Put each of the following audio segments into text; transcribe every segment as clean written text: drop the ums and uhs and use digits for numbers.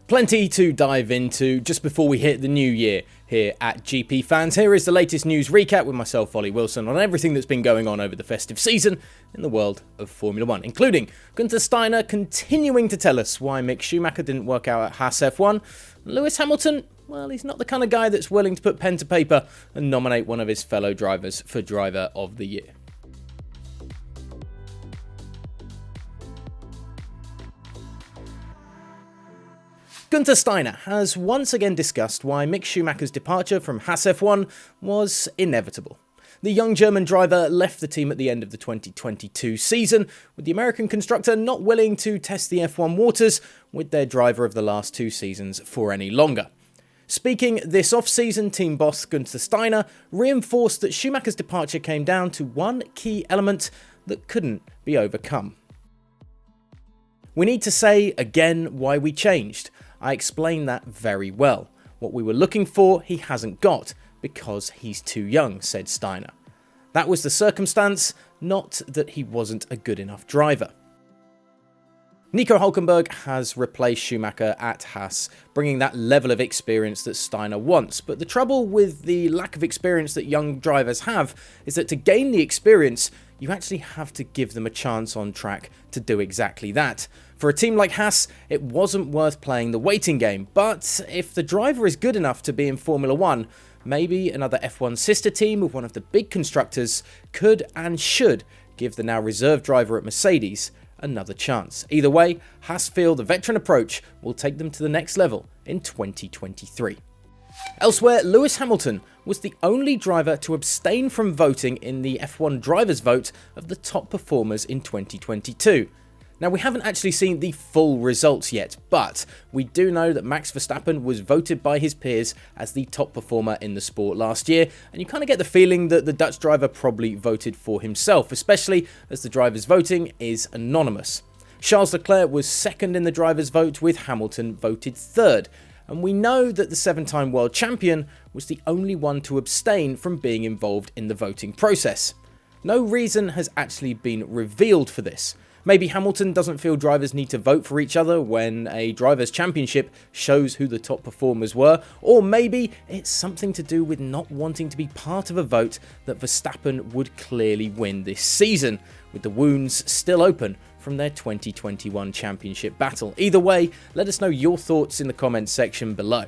Plenty to dive into just before we hit the new year here at GP Fans. Here is the latest news recap with myself, Ollie Wilson, on everything that's been going on over the festive season in the world of Formula 1, including Gunther Steiner continuing to tell us why Mick Schumacher didn't work out at Haas F1. Lewis Hamilton, well, he's not the kind of guy that's willing to put pen to paper and nominate one of his fellow drivers for Driver of the Year. Gunther Steiner has once again discussed why Mick Schumacher's departure from Haas F1 was inevitable. The young German driver left the team at the end of the 2022 season, with the American constructor not willing to test the F1 waters with their driver of the last two seasons for any longer. Speaking this off-season, team boss Gunther Steiner reinforced that Schumacher's departure came down to one key element that couldn't be overcome. "We need to say again why we changed. I explained that very well. What we were looking for, he hasn't got, because he's too young," said Steiner. That was the circumstance, not that he wasn't a good enough driver. Nico Hülkenberg has replaced Schumacher at Haas, bringing that level of experience that Steiner wants. But the trouble with the lack of experience that young drivers have is that to gain the experience, you actually have to give them a chance on track to do exactly that. For a team like Haas, it wasn't worth playing the waiting game, but if the driver is good enough to be in Formula 1, maybe another F1 sister team with one of the big constructors could and should give the now reserve driver at Mercedes another chance. Either way, Haas feel the veteran approach will take them to the next level in 2023. Elsewhere, Lewis Hamilton was the only driver to abstain from voting in the F1 drivers' vote of the top performers in 2022. Now, we haven't actually seen the full results yet, but we do know that Max Verstappen was voted by his peers as the top performer in the sport last year, and you kind of get the feeling that the Dutch driver probably voted for himself, especially as the driver's voting is anonymous. Charles Leclerc was second in the driver's vote, with Hamilton voted third, and we know that the seven-time world champion was the only one to abstain from being involved in the voting process. No reason has actually been revealed for this. Maybe Hamilton doesn't feel drivers need to vote for each other when a drivers' championship shows who the top performers were, or maybe it's something to do with not wanting to be part of a vote that Verstappen would clearly win this season, with the wounds still open from their 2021 championship battle. Either way, let us know your thoughts in the comments section below.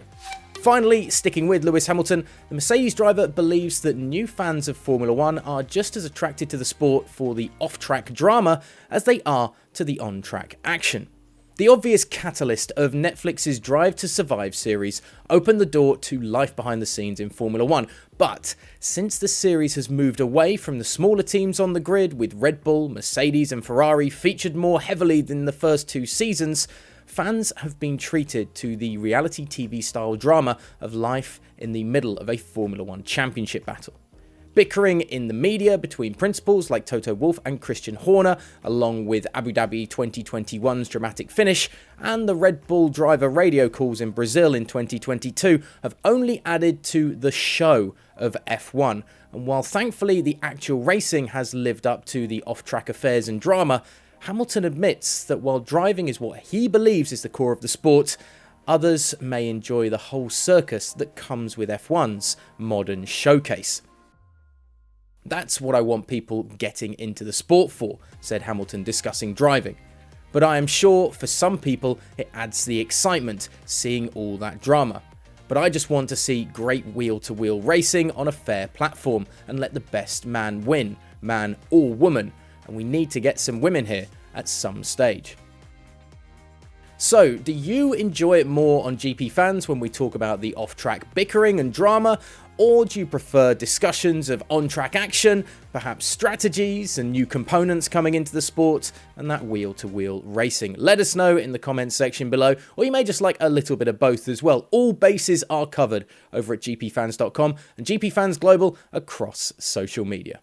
Finally, sticking with Lewis Hamilton, the Mercedes driver believes that new fans of Formula 1 are just as attracted to the sport for the off-track drama as they are to the on-track action. The obvious catalyst of Netflix's Drive to Survive series opened the door to life behind the scenes in Formula 1, but since the series has moved away from the smaller teams on the grid, with Red Bull, Mercedes and Ferrari featured more heavily than the first two seasons, fans have been treated to the reality TV style drama of life in the middle of a Formula 1 championship battle. Bickering in the media between principals like Toto Wolff and Christian Horner, along with Abu Dhabi 2021's dramatic finish, and the Red Bull driver radio calls in Brazil in 2022 have only added to the show of F1. And while thankfully the actual racing has lived up to the off-track affairs and drama, Hamilton admits that while driving is what he believes is the core of the sport, others may enjoy the whole circus that comes with F1's modern showcase. "That's what I want people getting into the sport for," said Hamilton, discussing driving. "But I am sure for some people it adds the excitement, seeing all that drama. But I just want to see great wheel-to-wheel racing on a fair platform and let the best man win, man or woman. And we need to get some women here at some stage." So, do you enjoy it more on GP Fans when we talk about the off-track bickering and drama, or do you prefer discussions of on-track action, perhaps strategies and new components coming into the sport, and that wheel-to-wheel racing? Let us know in the comments section below, or you may just like a little bit of both as well. All bases are covered over at gpfans.com and GP Fans Global across social media.